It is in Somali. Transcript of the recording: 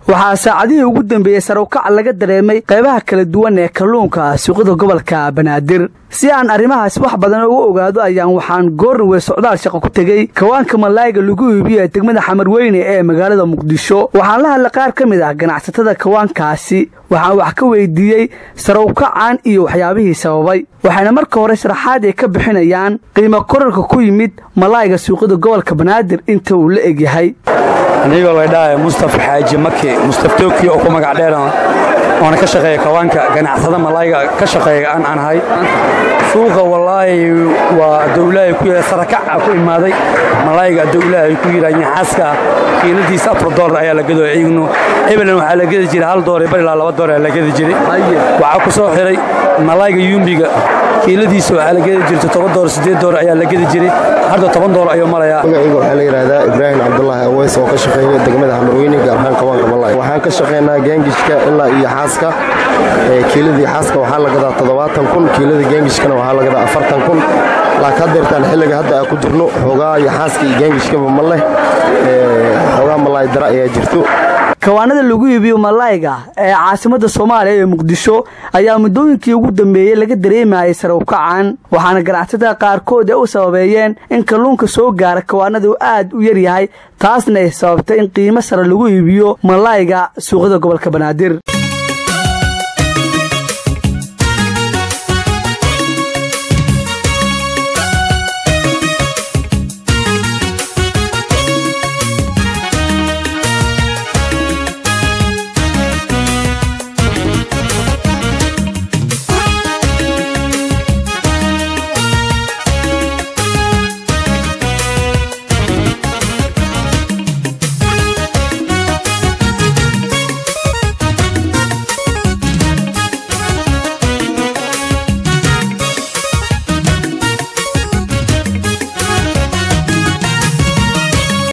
waxaa saacadihii ugu dambeeyay sare u kac laga dareemay qaybaha kala duwan ee kalluunka suuqyada gobolka Banaadir si aan arrimahaas wax badan uga ogaado ayaan waxaan goornawey socdaal shaqo ku tagay kawaanka malayga lagu iibiyo degmada Xamarweyne ee magaalada Muqdisho waxaan la hadlay qaar ka mid ah ganacsatada kawaankaasi waxaan wax ka weydiiyay sare u kacan iyo waxyaabihii sababay waxaana marka hore sharaxaad ay ka bixinayaan qiimo kororka ku yimid malayga suuqyada gobolka Banaadir inta uu la eg yahay aniga la dhaay Mustafa Xaaji Maki Mustafa Tooki oo ku magac dheeraan oo ka shaqeeya kawaanka ganacsada malayga ka shaqeeya aan ahay suuqa wallahi waa dawladda ku sarakac ku imaaday malayga dawladda ku yiraan xaaska qiimadiisa $4 ayaa la gado ciigno ebelan waxa la gadi jiray $1 bal ilaa $2 la gadi jiray waxa ku soo xiray malayga yumbiga qiimadiisa waxa la gadi jirtay $7 $8 ayaa la gadi jiray hadda $10 ayuu malaya waxa la yiraahdaa Ibrahim Abdullahi Aweys oo ka shaqeeya degmada Xamarweyne gaar ahaan kawaanka malayga waxaan ka shaqeynaa gaangishka ilaa iyo xaaska kiiladii xaaska waxa la gadaa 70,000 kiiladii gaangishkana waxa la gadaa 40,000 laakiin hadeertaan xilliga hadda aan ku jirno xogaa iyo xaaska iyo gaangishkaba ma leh xogaa malay dara ayaa jirto kawaanada lagu iibiyo malayga ee caasimada Soomaaliya ee Muqdisho ayaa muddooyinkii ugu dambeeyay laga dareemayay sare u kacan waxaana ganacsatada qaarkood ay u sababeeyeen in kalluunka soo gaara kawaanadu aad u yar yahay taasna ay sababtay in qiimo sare lagu iibiyo malayga suuqyada gobolka Banaadir